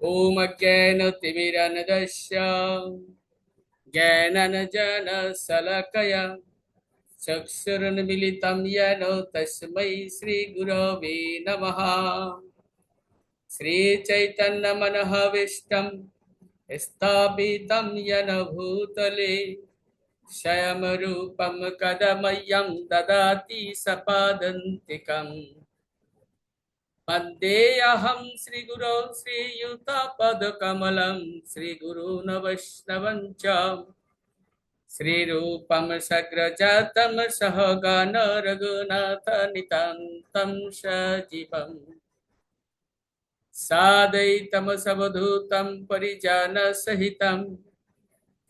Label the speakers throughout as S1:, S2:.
S1: ॐ अज्ञानतिमिरन्दस्य ज्ञानाञ्जनशलाकया चक्षुरुन्मीलितं येन तस्मै श्रीगुरवे नमः। श्रीचैतन्यमनोभीष्टं स्थापितं येन भूतले स्वयं रूपं कदा मह्यं ददाति स्वपदान्तिकम्। वन्देऽहं श्रीगुरौ श्रीयुतपदकमलं श्रीगुरून् वैष्णवञ्च श्रीरूपं सग्रजातं सहगण रघुनाथनितान्तं सजीवम् साद्वैतं सवधूतं परिजनसहितं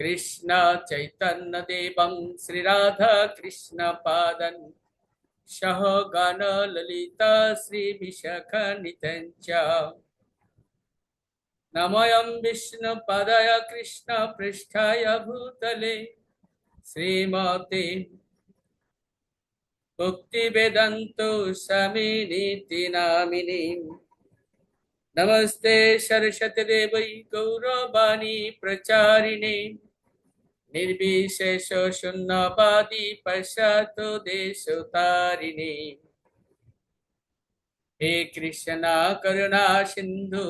S1: कृष्ण चैतन्यदेवं श्रीराधाकृष्णपादं सहगण ललिता श्रीविशाखान्वितञ्च नमोऽयं विष्णुपदाय कृष्णपृष्ठाय भूतले श्रीमते भक्तिवेदान्तो स्वामिनीति नामिने नमस्ते सरस्वती देवै गौरवाणी प्रचारिणे निर्विशेष शून्यवादी पश्चातो देशतारिणे हे कृष्णा करुणा सिंधु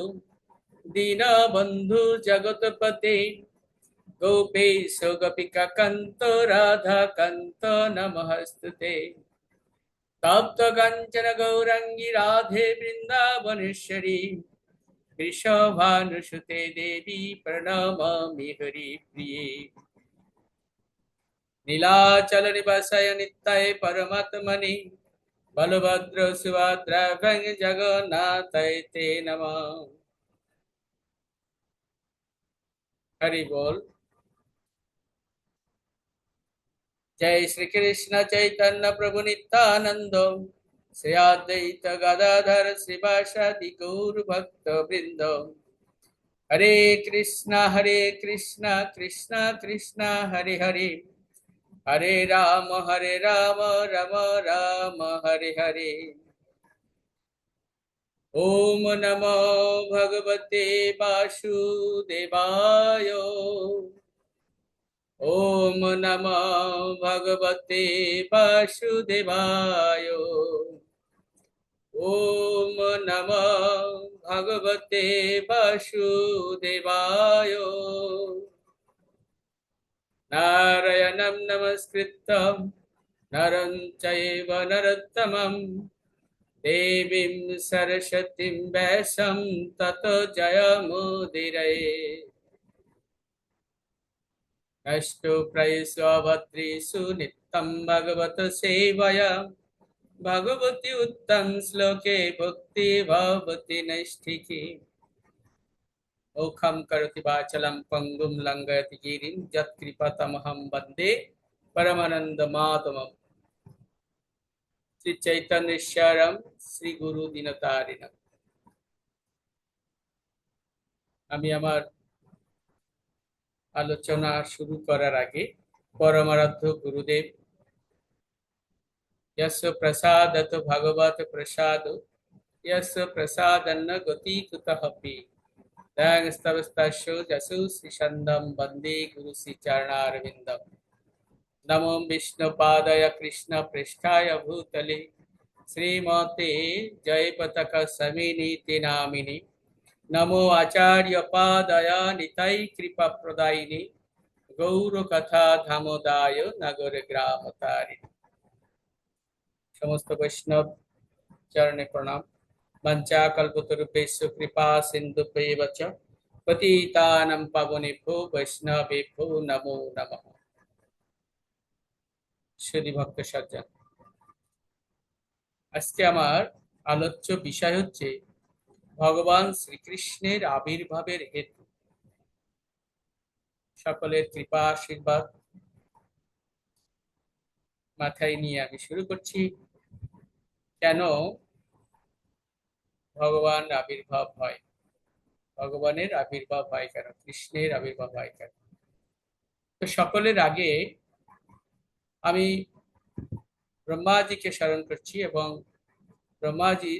S1: दीनबंधु जगतपते गोपेश गोपिका कांत राधा कांत नमस्तुते तप्त कांचन गौरंगी राधे वृंदावनेश्वरी वृषभानुसुते देवी प्रणमामि हरिप्रिये नीलाचल निवासाय नित्याय परमात्मने बलभद्र सुभद्रा जगन्नाथाय ते नमः। हरि बोल। जय श्री कृष्ण चैतन्य प्रभु नित्यानंद श्री अद्वैत गदाधर श्रीवासादि गौर भक्त वृंद हरे कृष्णा कृष्णा कृष्णा हरे हरे हरे राम राम राम हरे हरे। ओम नमो भगवते वासुदेवाय ओम नमो भगवते वासुदेवाय ओम नमो भगवते वासुदेवाय नारायणं नमस्कृतं नरं चैव नरोत्तमं देवीं सरस्वतीं व्यासं ततो जयमुदीरये। नष्टो प्रयस्व भद्रेषु नित्यं भगवत सेवया भगवती उत्तम श्लोके भक्ति भवति नैष्ठिकी ओखम करोति वाचलं पंगुं लंघयति गिरिं यत्कृपातमहं वन्दे परमानंद माधवम। श्री चैतन्येश्वरम श्री गुरु दीनतारिणम। আমি আমার আলোচনা শুরু করার আগে পরমারাধ্য গুরুদেব यस्य प्रसादत भगवत प्रसाद यस्य प्रसादन्न गति कुतःपि तंग स्तवस्तस्यो जसु श्रीशन्दं वन्दे गुरु श्री चरणारविन्दम। नमो विष्णुपादाय कृष्ण पृष्ठाय भूतले श्रीमते जयपताका समिनीति नामिने नमो आचार्य पादाय निताय कृपा प्रदायिने गौर कथा धामोदाय नगर ग्राम तारिणे। समस्त वैष्णव चरणे प्रणाम। वंचा कल्पतरुभ्यश्च कृपा सिन्धुभ्येव च पतितानां पावनेभ्यो वैष्णवेभ्यो नमो नमः। श्री भक्त सज्जन, আজকে আমার আলোচ্য বিষয় হচ্ছে ভগবান শ্রীকৃষ্ণের আবির্ভাবের হেতু। সকলের কৃপা আশীর্বাদ মাথায় নিয়ে আমি শুরু করছি। কেন ভগবান আবির্ভাব হয়, ভগবানের আবির্ভাব হয় কেন, কৃষ্ণের আবির্ভাব হয় কেন? তো সকলের আগে আমি ব্রহ্মাজিকে স্মরণ করছি এবং ব্রহ্মাজি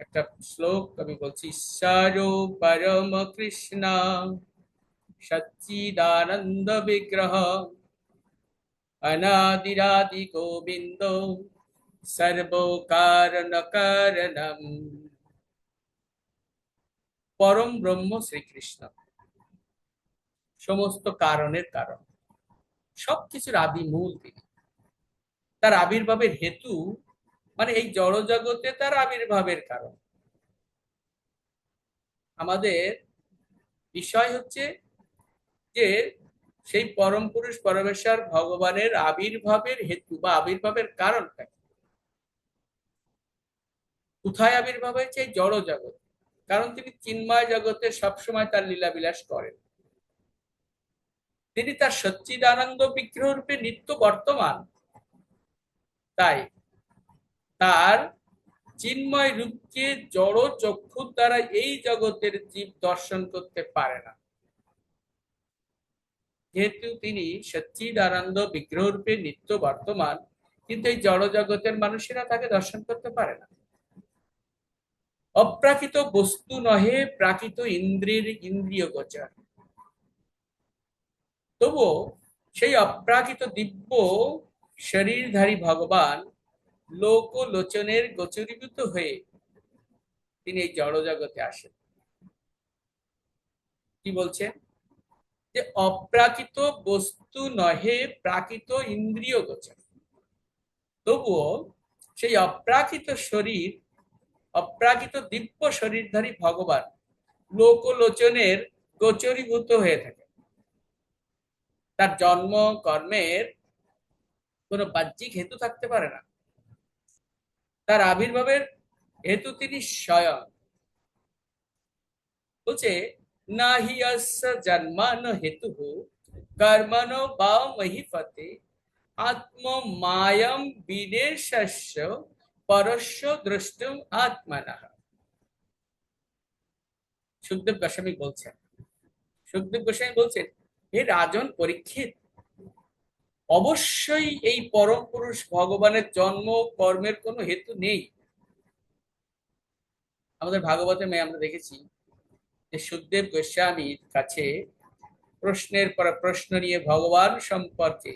S1: একটা শ্লোক আমি বলছি, ঈশ্বরো পরম কৃষ্ণ সচ্চিদানন্দ বিগ্রহ অনাদিরাদি গোবিন্দ সর্বকারণ কারণম। পরম ব্রহ্ম শ্রীকৃষ্ণ, সমস্ত কারণের কারণ, সবকিছুর আদি মূল তিনি। তার আবির্ভাবের হেতু মানে এই জড় জগতে তার আবির্ভাবের কারণ। আমাদের বিষয় হচ্ছে যে সেই পরম পুরুষ পরমেশ্বর ভগবানের আবির্ভাবের হেতু বা আবির্ভাবের কারণটা কি? কোথায় আবির্ভাব হয়েছে? এই জড় জগৎ। কারণ তিনি চিন্ময় জগতে সবসময় তার লীলা বিলাস করেন। তিনি তার সচ্চিদানন্দ বিগ্রহ রূপে নিত্য বর্তমান। তাই তার চিন্ময় রূপকে জড় চক্ষুর দ্বারা এই জগতের জীব দর্শন করতে পারে না। যেহেতু তিনি সচ্চিদানন্দ বিগ্রহ রূপে নিত্য বর্তমান, কিন্তু এই জড় জগতের মানুষেরা তাকে দর্শন করতে পারে না। অপ্রাকৃত বস্তু নহে, প্রাকৃত ইন্দ্রিয় গোচর। তবুও সেই অপ্রাকৃত দিব্য শরীরধারী ভগবান লোকলোচনের গোচরীভূত হয়ে তিনি এই জড় জগতে আসেন। কি বলছেন? যে অপ্রাকৃত বস্তু নহে, প্রাকৃত ইন্দ্রিয় গোচর। তবুও সেই অপ্রাকৃত শরীর, অপ্রাকৃত দিব্য শরীরধারী ভগবান লোকলোচনের গোচরীভূত হয়ে থাকে। তার জন্ম কর্মের কোনো বাহ্যিক হেতু থাকতে পারে না। তার আবির্ভাবের হেতু তিনি স্বয়ং। বলছে না হি অস্য জন্মান হেতু কর্মণ বা মহিপতে আত্ম মায়ম বিদেশস্য পরস্য দ্রষ্টুম আত্মনঃ। সুখদেব গোস্বামী বলছেন, সুখদেব গোস্বামী বলছেন, হে রাজন পরীক্ষিত, অবশ্যই এই পরম পুরুষ ভগবানের জন্ম কর্মের কোনো হেতু নেই। আমাদের ভাগবতে আমরা দেখেছি যে সুখদেব গোস্বামীর কাছে প্রশ্নের পর প্রশ্ন নিয়ে ভগবান সম্পর্কে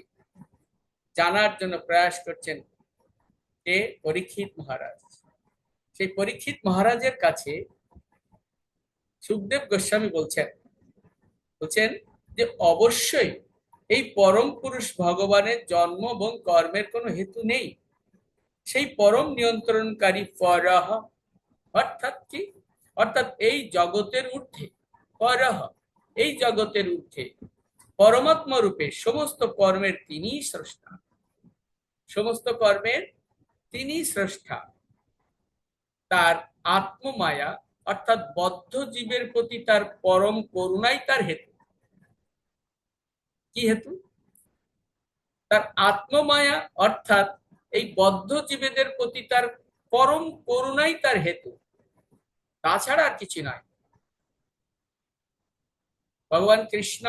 S1: জানার জন্য প্রয়াস করছেন কে? পরীক্ষিত মহারাজ। সেই পরীক্ষিত মহারাজের কাছে সুখদেব গোস্বামী বলছেন যে অবশ্যই এই পরম পুরুষ ভগবানের জন্ম এবং কর্মের কোনো হেতু নেই। সেই পরম নিয়ন্ত্রণকারী পরহ, অর্থাৎ কি? অর্থাৎ এই জগতের ঊর্ধ্বে, পরহ এই জগতের ঊর্ধ্বে পরমাত্মা রূপে সমস্ত কর্মের তিনিই স্রষ্টা। সমস্ত কর্মের তিনি স্রষ্টা। তার আত্মমায়া অর্থাৎ বদ্ধ জীবের প্রতি তার পরম করুণাই তার হেতু। কি হেতু? তার আত্মমায়া অর্থাৎ এই বদ্ধ জীবেদের প্রতি তার পরম করুণাই তার হেতু, তাছাড়া আর কিছু নয়। ভগবান কৃষ্ণ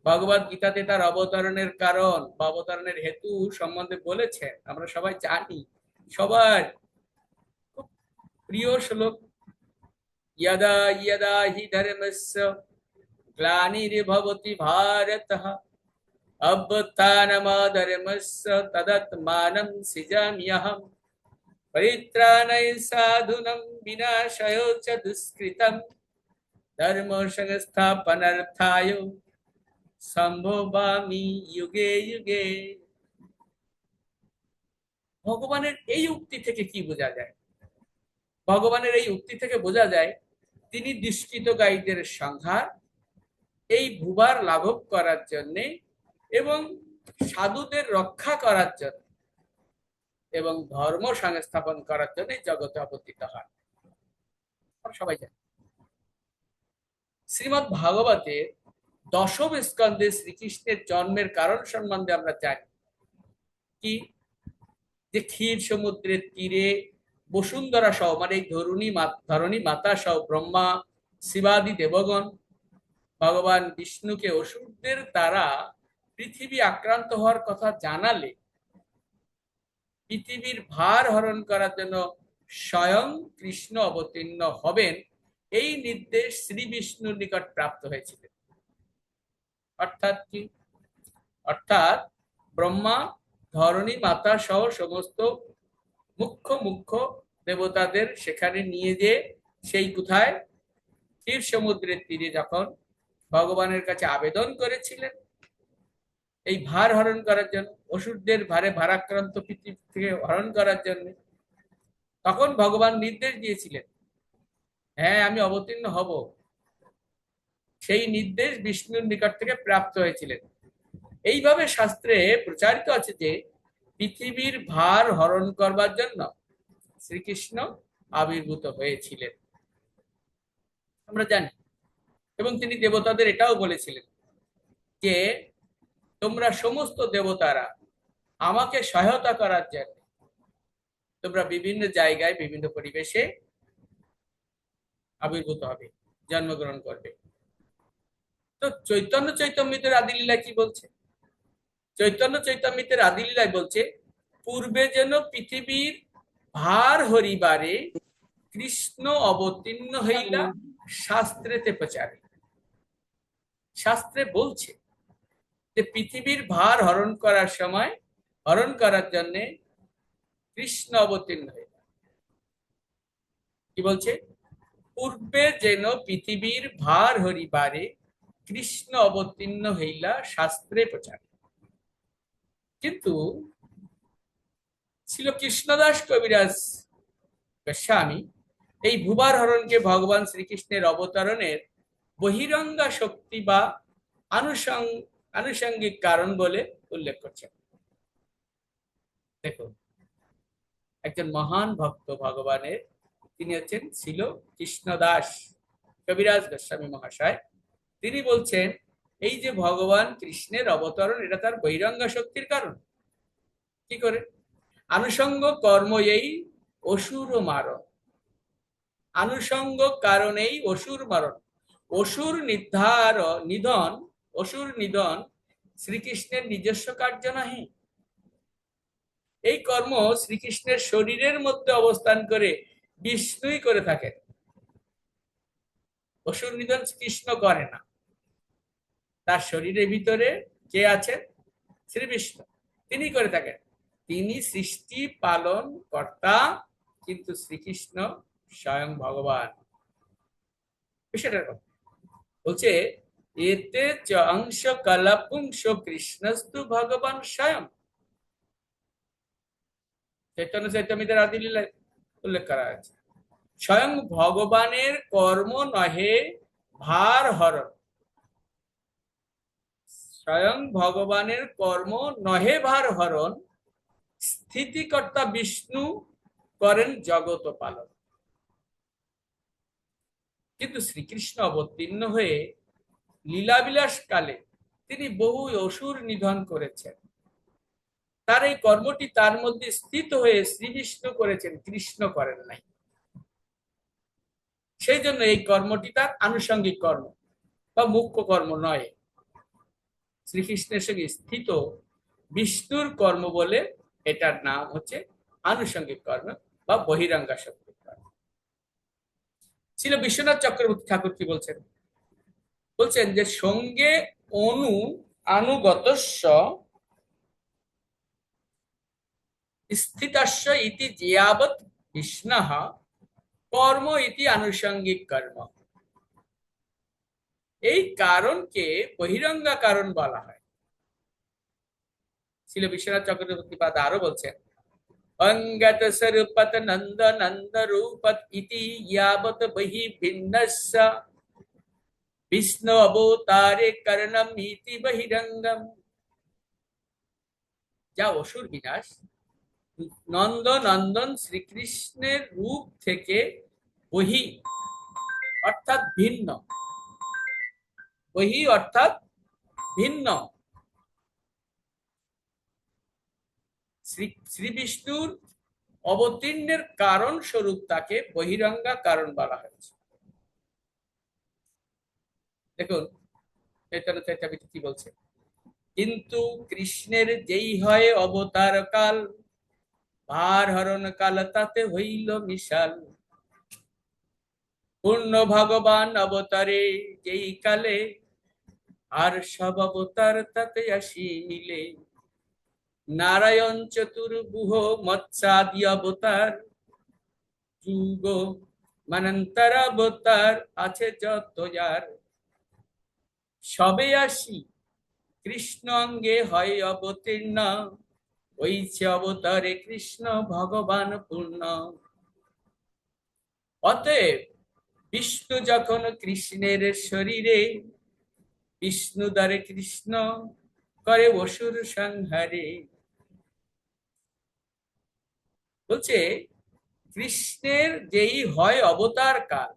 S1: ভগবত গীতাতে তার অবতরণের কারণ বা অবতরণের হেতু সম্বন্ধে বলেছেন, আমরা সবাই জানি। সবার খুব প্রিয় শ্লোক, यदा यदा हि धर्मस्य ग्लानिर्भवति भारतः अभ्युत्थानमधर्मस्य तदात्मानं सृजाम्यहम् परित्राणाय साधूनां विनाशाय च दुष्कृतं धर्म संस्थापनार्थाय সম্ভবামি যুগে যুগে। ভগবানের এই উক্তি থেকে কি বোঝা যায়? ভগবানের এই উক্তি থেকে বোঝা যায় তিনি দুষ্কৃতকারীদের সংহার, এই ভূভার লাঘব করার জন্য এবং সাধুদের রক্ষা করার জন্য এবং ধর্ম সংস্থাপন করার জন্য জগতে অবতীর্ণ হন। সবাই জানে শ্রীমদ্ ভাগবতে দশম স্কন্ধে শ্রীকৃষ্ণের জন্মের কারণ সম্বন্ধে আমরা জানি কি? যে ক্ষীর সমুদ্রের তীরে বসুন্ধরা সহ মানে এই ধরণী মাতা সহ ব্রহ্মা শিবাদি দেবগণ ভগবান বিষ্ণুকে অসুরদের দ্বারা পৃথিবী আক্রান্ত হওয়ার কথা জানালে পৃথিবীর ভার হরণ করার জন্য স্বয়ং কৃষ্ণ অবতীর্ণ হবেন এই নির্দেশ শ্রী বিষ্ণুর নিকট প্রাপ্ত হয়েছিল। অর্থাৎ কি? অর্থাৎ ব্রহ্মা, ধরণী মাতা সহ সমস্ত মুখ্য মুখ্য দেবতাদের সেখানে নিয়ে যে সেই কোথায় ক্ষীর সমুদ্রের তীরে যখন ভগবানের কাছে আবেদন করেছিলেন এই ভার হরণ করার জন্য, অসুরদের ভারে ভারাক্রান্ত পৃথিবী থেকে হরণ করার জন্য, তখন ভগবান নির্দেশ দিয়েছিলেন, হ্যাঁ আমি অবতীর্ণ হব। সেই নির্দেশ বিষ্ণুর নিকট থেকে প্রাপ্ত হয়েছিলেন। এইভাবে শাস্ত্রে প্রচারিত আছে যে পৃথিবীর ভার হরণ করবার জন্য শ্রীকৃষ্ণ আবির্ভূত হয়েছিলেন, আমরা জানি। এবং তিনি দেবতাদের এটাও বলেছিলেন যে তোমরা সমস্ত দেবতারা আমাকে সহায়তা করার জন্য তোমরা বিভিন্ন জায়গায় বিভিন্ন পরিবেশে আবির্ভূত হবে, জন্মগ্রহণ করবে। তো চৈতন্য চৈতন্যের আদিলীলা কি বলছে? চৈতন্য চৈতন্যের আদিলীলায় বলছে, পূর্বে যেন পৃথিবীর ভার হরিবারে কৃষ্ণ অবতীর্ণ হইলা শাস্ত্রেতে প্রচারে। শাস্ত্রে বলছে যে পৃথিবীর ভার হরণ করার সময়, হরণ করার জন্য কৃষ্ণ অবতীর্ণ হইলা। কি বলছে? পূর্বে যেন পৃথিবীর ভার হরিবারে কৃষ্ণ অবতীর্ণ হইলা শাস্ত্রে প্রচার। কিন্তু ছিল কৃষ্ণদাস কবিরাজ গোস্বামী এই ভুবার হরণকে ভগবান শ্রীকৃষ্ণের অবতরণের বহিরঙ্গা শক্তি বা আনুষঙ্গিক কারণ বলে উল্লেখ করছেন। দেখুন, একজন মহান ভক্ত ভগবানের, তিনি হচ্ছেন ছিল কৃষ্ণদাস কবিরাজ গোস্বামী মহাশয়। তিনি বলছেন এই যে ভগবান কৃষ্ণের অবতরণ, এটা তার বহিরঙ্গা শক্তির কারণ। কি করে? আনুষঙ্গ কর্ম এই অসুর মারণ, আনুষঙ্গ কারণেই অসুর মারণ। অসুর নিধন, অসুর নিধন শ্রীকৃষ্ণের নিজস্ব কার্য নাহি। এই কর্ম শ্রীকৃষ্ণের শরীরের মধ্যে অবস্থান করে বিষ্ণুই করে থাকেন। অসুর নিধন কৃষ্ণ করে না। তার শরীরের ভিতরে কে আছেন? শ্রী বিষ্ণু, তিনি করে থাকেন। তিনি সৃষ্টি পালন কর্তা, কিন্তু শ্রীকৃষ্ণ স্বয়ং ভগবান। বিষয়টা বলছে, এতে চ অংশ কলপুংশ কৃষ্ণস্তু ভগবান স্বয়ং। চৈতন্য চৈতন্যের আদিলীলায় উল্লেখ করা আছে, স্বয়ং ভগবানের কর্ম নহে ভার হরণ। স্বয়ং ভগবানের কর্ম নহে ভার হরণ, স্থিতিকর্তা বিষ্ণু করেন জগত পালন। কিন্তু শ্রীকৃষ্ণ অবতীর্ণ হয়ে লীলাবিলাস কালে তিনি বহু অসুর নিধন করেছেন। তার এই কর্মটি তার মধ্যে স্থিত হয়ে শ্রী বিষ্ণু করেছেন, কৃষ্ণ করেন নাই। সেই জন্য এই কর্মটি তার আনুষঙ্গিক কর্ম বা মুখ্য কর্ম নয়। শ্রীকৃষ্ণের সঙ্গে স্থিত বিষ্ণুর কর্ম বলে এটার নাম হচ্ছে আনুষঙ্গিক কর্ম বা বহিরঙ্গা শক্তির কর্ম। ছিল বিশ্বনাথ চক্রবর্তী ঠাকুর কি বলছেন? বলছেন যে সঙ্গে আনুগতস্য স্থিতস্য ইতি জিয়াবৎ বিষ্ণুঃ কর্ম ইতি আনুষঙ্গিক কর্ম। এই কারণকে বহিরঙ্গা কারণ বলা হয়। ছিল বিশ্বনাথ চক্রবর্তী পাদ আরো বলছেন, অঙ্গত স্বরূপত নন্দ নন্দ রূপত ইতি ইয়াবৎ বহি ভিন্নস্য বিষ্ণু অবতারে কারণম ইতি বহিরঙ্গম। যা অসুর বিনাশ, নন্দ নন্দন শ্রীকৃষ্ণের রূপ থেকে বহি অর্থাৎ ভিন্ন, বহি অর্থাৎ ভিন্ন, শ্রী বিষ্ণুর অবতীর্ণের কারণ স্বরূপ তাকে বহিরঙ্গা কারণ বলা হয়েছে। দেখুন চৈতন্য চৈতন্য কি বলছে, কিন্তু কৃষ্ণের যেই হয় অবতার কাল ভার হরণ কাল তাতে হইল মিশাল। পূর্ণ ভগবান অবতারে যেই কালে, আর সব অবতার তাতে আসি মিলে। নারায়ণ চতুর্ভুহ মৎস্যাদি অবতার, যুগ মানান্তর অবতার আছে যত যার। সবে আসি কৃষ্ণ অঙ্গে হয় অবতীর্ণ, হইছে অবতারে কৃষ্ণ ভগবান পূর্ণ। অতএব বিষ্ণু যখন কৃষ্ণের শরীরে, বিষ্ণু দ্বারে কৃষ্ণ করে অসুর সংহারে। বলছে কৃষ্ণের যেই হয় অবতার কাল,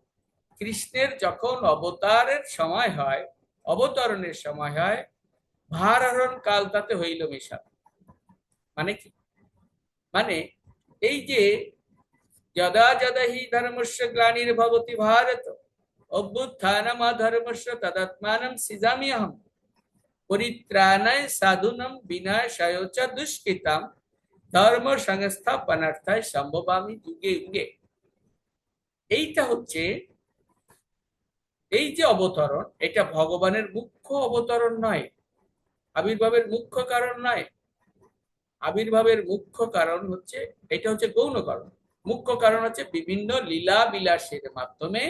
S1: কৃষ্ণের যখন অবতারের সময় হয়, অবতরণের সময় হয়, ভার হরণ কাল তাতে হইল মিশাল। মানে কি? মানে এই যে যদা যদা হি ধর্মস্য গ্লানির্ভবতি ভারত, অভ্যুত্থানম অধর্মস্য তদাত্মানম সৃজাম্যহম, পরিত্রাণায় সাধুনাম বিনাশায় চ দুষ্কৃতাম, ধর্ম সংস্থাপনার্থায় সম্ভবামি যুগে যুগে। এইটা হচ্ছে, এই যে অবতরণ, এটা ভগবানের মুখ্য অবতরণ নয়, আবির্ভাবের মুখ্য কারণ নয়। আবির্ভাবের মুখ্য কারণ হচ্ছে, এটা হচ্ছে গৌণ কারণ। মুখ্য কারণ হচ্ছে বিভিন্ন লীলা বিলাসের মাধ্যমে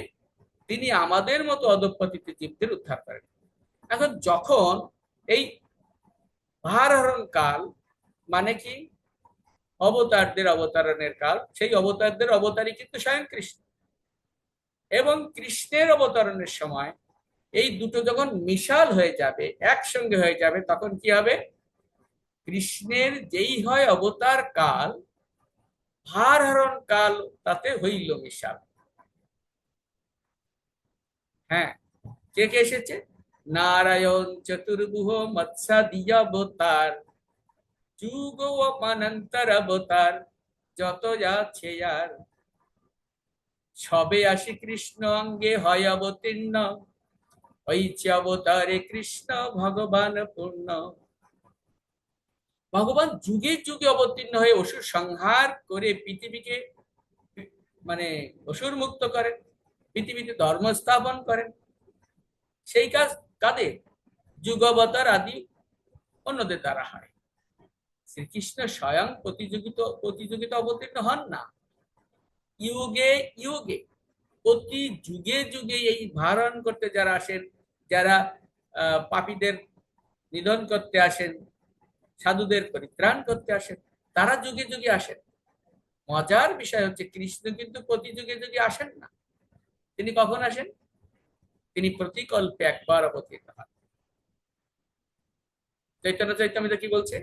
S1: তিনি আমাদের মতো অধঃপতিত জীবদের উদ্ধার করেন। এখন যখন এই ভার হরণ কাল, মানে কি? অবতারদের অবতারণের কাল, সেই অবতারদের অবতারই কিন্তু স্বয়ং কৃষ্ণ। এবং কৃষ্ণের অবতরণের সময় এই দুটো যখন মিশাল হয়ে যাবে, একসঙ্গে হয়ে যাবে, তখন কি হবে? কৃষ্ণের যেই হয় অবতার কাল, ভার হরণ কাল তাতে হইল মিশাল। হ্যাঁ, কে কে এসেছে? নারায়ণ চতুর্ভুহ মৎস্যাদি অবতার, যুগ ও মানান্তর অবতার যত যাচ্ছে আর। সবে আসি কৃষ্ণ অঙ্গে হয় অবতীর্ণ, হইছে অবতারে কৃষ্ণ ভগবান পূর্ণ। ভগবান যুগে যুগে অবতীর্ণ হয়ে অসুর সংহার করে পৃথিবীকে, মানে অসুর মুক্ত করেন, পৃথিবীতে ধর্ম স্থাপন করেন। সেই কাজ কাদের? যুগবতার আদি অন্যদের দ্বারা হয়। শ্রীকৃষ্ণ স্বয়ং প্রতিযোগিতা অবতীর্ণ হন না। ইউগে ইউগে, প্রতি যুগে যুগে এই ভারণ করতে যারা আসেন, যারা পাপীদের নিধন করতে আসেন, সাধুদের পরিত্রাণ করতে আসেন, তারা যুগে যুগে আসেন। মজার বিষয় হচ্ছে কৃষ্ণ কিন্তু প্রতি যুগে যুগে আসেন না। তিনি কখন আসেন? তিনি প্রতিকল্পে একবার অবতীর্ণ হন। চৈতন্য চৈতন্য কি বলছে?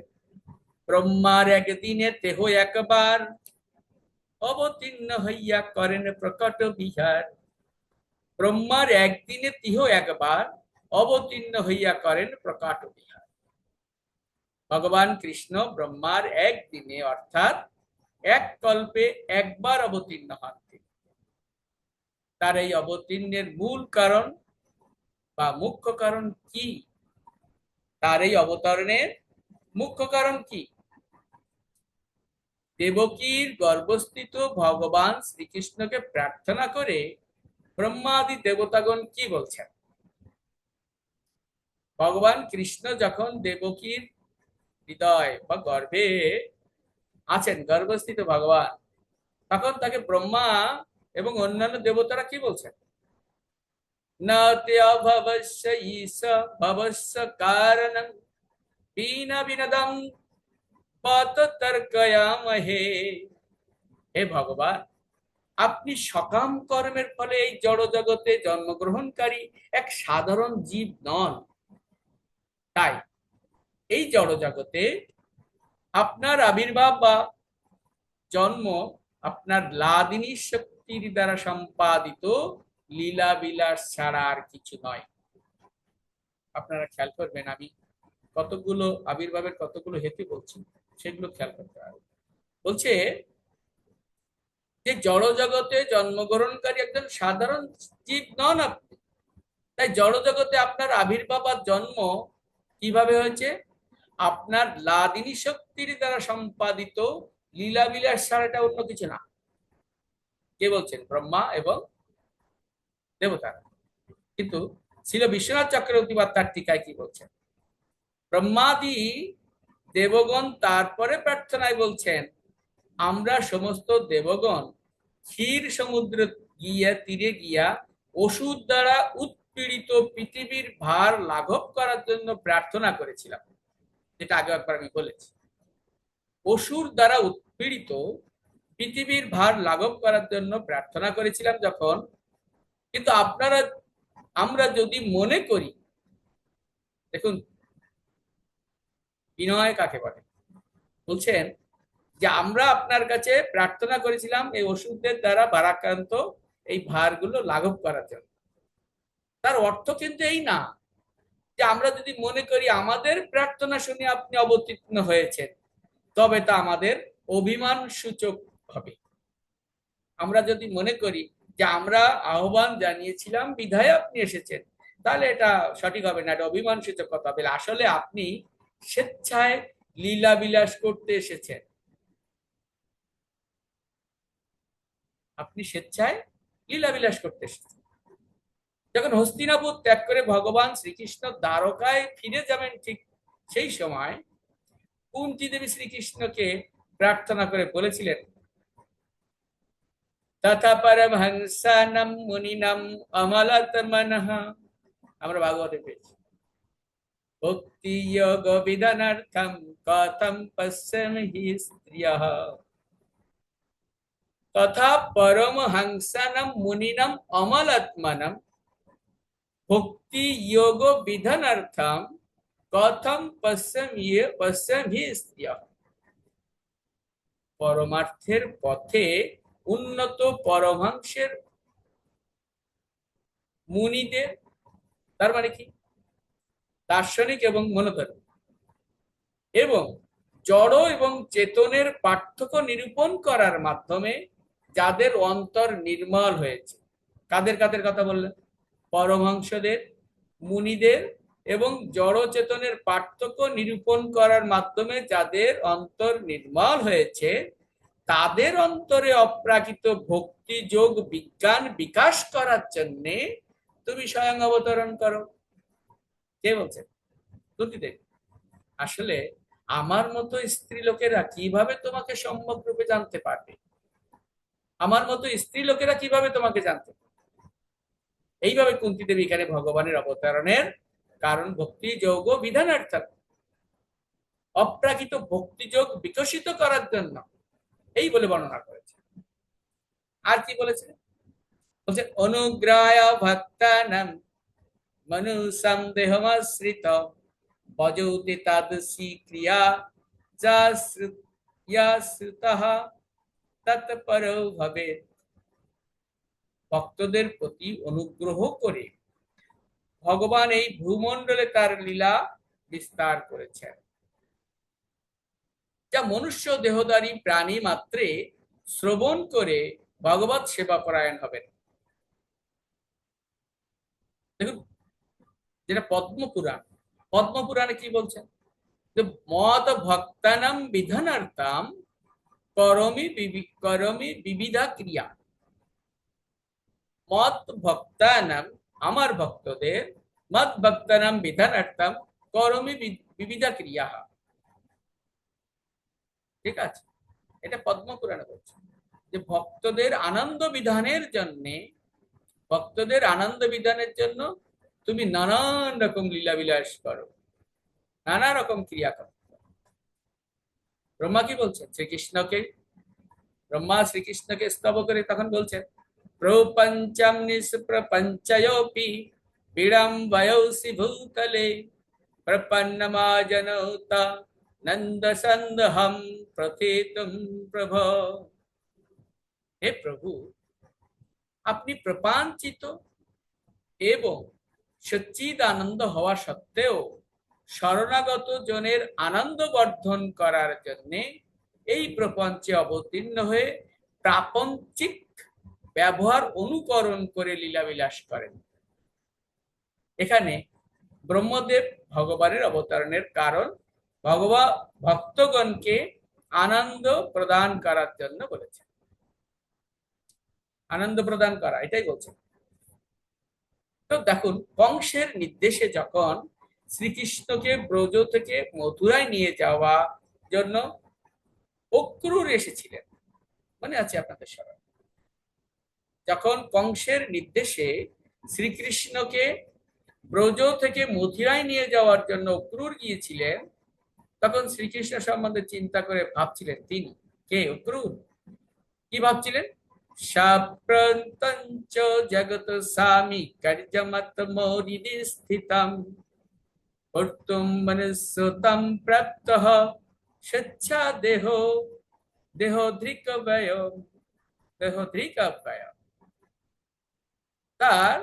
S1: ব্রহ্মার একদিনে দেহ একবার, অবতীর্ণ হইয়া করেন প্রকট বিহার। ব্রহ্মার একদিনে তিহ একবার, অবতীর্ণ হইয়া করেন প্রকট বিহার। ভগবান কৃষ্ণ ব্রহ্মার একদিনে, অর্থাৎ এক কল্পে একবার অবতীর্ণ হন। তার এই অবতীর্ণের মূল কারণ বা মুখ্য কারণ কি? তার এই অবতরণের মুখ্য কারণ কি? দেবকীর গর্ভস্থিত ভগবান শ্রীকৃষ্ণকে প্রার্থনা করে ব্রহ্মাদি দেবতাগণ কি বলছেন? ভগবান কৃষ্ণ যখন দেবকীর হৃদয় বা গর্ভে আছেন, গর্ভস্থিত ভগবান, তখন তাকে ব্রহ্মা এবং অন্যান্য দেবতারা কি বলছেন? নাত্যা ভবস্য ঈশ ভবস্য কারণং বিনা বিনদম পত তর্কয়ামহে। হে ভগবান, আপনি সকাম কর্মের ফলে এই জড় জগতে জন্মগ্রহণকারী এক সাধারণ জীব নন। তাই এই জড় জগতে আপনার আবির্ভাব বা জন্ম আপনার লাদিনী শক্তির দ্বারা সম্পাদিত লীলা বিলাস ছাড়া আর কিছু নয়। আপনারা খেয়াল করবেন, আমি কতগুলো আবির্ভাবের কতগুলো হেতু বলছি, সেগুলো খেয়াল করতে হবে। বলছে যে জড় জগতে জন্মগ্রহণকারী একজন সাধারণ জীব নন আপনি। তাই জড় জগতে আপনার আবির্ভাব আর জন্ম কিভাবে হয়েছে? আপনার লাদিনী শক্তির দ্বারা সম্পাদিত লীলা বিলাস ছাড়া এটা অন্য কিছু না। কে বলছেন? ব্রহ্মা এবং দেবতারা। কিন্তু ছিল বিশ্বনাথ চক্রবর্তী বা তার টিকায় কি বলছেন? ব্রহ্মাদি দেবগণ তারপরে প্রার্থনায় বলছেন, আমরা সমস্ত দেবগণ ক্ষীর সমুদ্র গিয়া তীরে গিয়া অসুর দ্বারা উৎপীড়িত পৃথিবীর ভার লাঘব করার জন্য প্রার্থনা করেছিলাম, যেটা আগে একবার আমি বলেছি। অসুর দ্বারা উৎপীড়িত পৃথিবীর ভার লাঘব করার জন্য প্রার্থনা করেছিলাম যখন, কিন্তু আমরা যদি মনে করি, দেখুন বিনয় কাকে বলে, বলছেন যে আমরা আপনার কাছে প্রার্থনা করেছিলাম এই ওষুধের দ্বারা ভারাক্রান্ত এই ভারগুলো লাঘব করার জন্য। তার অর্থ কিন্তু এই না যে আমরা যদি মনে করি আমাদের প্রার্থনা শুনে আপনি অবতীর্ণ হয়েছেন, তবে তা আমাদের অভিমান সূচক হবে। আমরা যদি মনে করি যে আমরা আহ্বান জানিয়েছিলাম বিধায় আপনি এসেছেন, তাহলে এটা সঠিক হবে না, এটা অভিমান সূচক কথা হবে। আসলে আপনি স্বেচ্ছায় লীলা বিলাস করতে এসেছেন, আপনি স্বেচ্ছায় লীলা বিলাস করতে এসেছেন। যখন হস্তিনাপুর ত্যাগ করে ভগবান শ্রীকৃষ্ণ দ্বারকায় ফিরে যাবেন, ঠিক সেই সময় কুন্তী দেবী শ্রীকৃষ্ণকে প্রার্থনা করে বলেছিলেন, তথা পরমহংসানাম মুনিনাম অমলাত্মনঃ। আমরা ভাগবতে পেয়েছি, ভক্তি যোগ বিধানার্থম কথম পশ্যমি হি স্ত্রিয়ঃ তথা পরমহংসানাম মুনিনাম অমলাত্মনম ভক্তি যোগ বিধানার্থম কথম পশ্যমি স্ত্রিয়ঃ। পরমার্থের পথে উন্নত পরমহংসের মুনিদের, তার মানে কি দার্শনিক এবং মনোধর্মী, এবং জড় এবং চেতনের পার্থক্য নিরূপণ করার মাধ্যমে যাদের অন্তর নির্মল হয়েছে। কাদের কাদের কথা বললেন? পরমহংসদের, মুনিদের, এবং জড় চেতনের পার্থক্য নিরূপণ করার মাধ্যমে যাদের অন্তর নির্মল হয়েছে, তাদের অন্তরে অপ্রাকৃত ভক্তি যোগ বিজ্ঞান বিকাশ করার জন্য তুমি স্বয়ং অবতরণ করো। কে বলছেন? দেব। আসলে আমার মতো স্ত্রী লোকেরা কিভাবে তোমাকে সম্যক রূপে জানতে পারবে? আমার মতো স্ত্রী লোকেরা কিভাবে তোমাকে জানতে পারবে? এইভাবে কুন্তী দেবী এখানে ভগবানের অবতারণের কারণ ভক্তি যোগ বিধানার্থ, অপ্রাকৃত ভক্তিযোগ বিকশিত করার জন্য এই বলে বর্ণনা করেছে। আর কি বলেছে? বলছে অনুগ্রায় ভক্তানাম মনু সন্দেহমাশ্রিত ভজৌতি তাদৃশী ক্রিয়া যা শ্রুতঃ তৎপর ভাবে। ভক্তদের প্রতি অনুগ্রহ করে ভগবান এই ভূমণ্ডলে তার লীলা বিস্তার করেছেন, যা মনুষ্য দেহধারী প্রাণী মাত্রে শ্রবণ করে ভগবত সেবা পরায়ণ হবেন। দেখুন, যেটা পদ্মপুরাণ, পদ্মপুরাণে কি বলছেন? যে মদ ভক্তানাম বিধানার্থাম করমি বিবিধা ক্রিয়া। মদ ভক্তানাম, আমার ভক্তদের, মদ ভক্তানাম বিধানার্থাম করমি বিবিধা ক্রিয়া। ঠিক আছে, এটা পদ্মপুরাণে বলছে যে ভক্তদের আনন্দ বিধানের জন্য, ভক্তদের আনন্দ বিধানের জন্য তুমি নানান রকম লীলা বিলাস করো, নানা রকম ক্রিয়া করো। ব্রহ্মা কি বলছেন শ্রীকৃষ্ণকে? ব্রহ্মা শ্রীকৃষ্ণকে স্তব করে তখন বলছেন, প্রপঞ্চম নিষ্প্রপঞ্চয়োপি বিড়ম্বয়সি ভূতলে প্রপন্নমাজনৌতা নন্দ সন্দহম প্রথেতুম প্রভ। হে প্রভু, আপনি প্রপঞ্চিত এবং সচ্চিদ আনন্দ হওয়া সত্ত্বেও শরণাগত জনের আনন্দ বর্ধন করার জন্য এই প্রপঞ্চে অবতীর্ণ হয়ে প্রাপঞ্চিক ব্যবহার অনুকরণ করে লীলাবিলাস করেন। এখানে ব্রহ্মদেব ভগবানের অবতারণের কারণ ভগবান ভক্তগণকে আনন্দ প্রদান করার জন্য বলেছেন। আনন্দ প্রদান করা, এটাই বলছেন। তো দেখুন, কংসের নির্দেশে যখন শ্রীকৃষ্ণকে ব্রজ থেকে মথুরায় নিয়ে যাওয়া জন্য অক্রূর এসেছিলেন, মনে আছে আপনাদের সবার? যখন কংসের নির্দেশে শ্রীকৃষ্ণকে ব্রজ থেকে মথুরায় নিয়ে যাওয়ার জন্য অক্রূর গিয়েছিলেন, তখন শ্রীকৃষ্ণ সম্বন্ধে চিন্তা করে ভাবছিলেন, তিনি কে? অক্রূর। কি ভাবছিলেন? সাপ্রন্তঞ্চ জগত স্বামী কার্যমতমোরিদি স্থিতম কর্তুম মনুষ্যতম প্রাপ্তঃ স্বেচ্ছা দেহোদ্রিকব্যয় দেহোদ্রিকব্যয়। তার